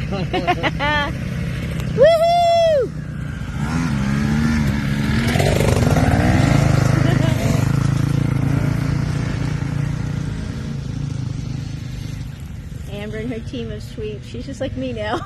Woohoo! Amber and her team of sweeps. She's just like me now.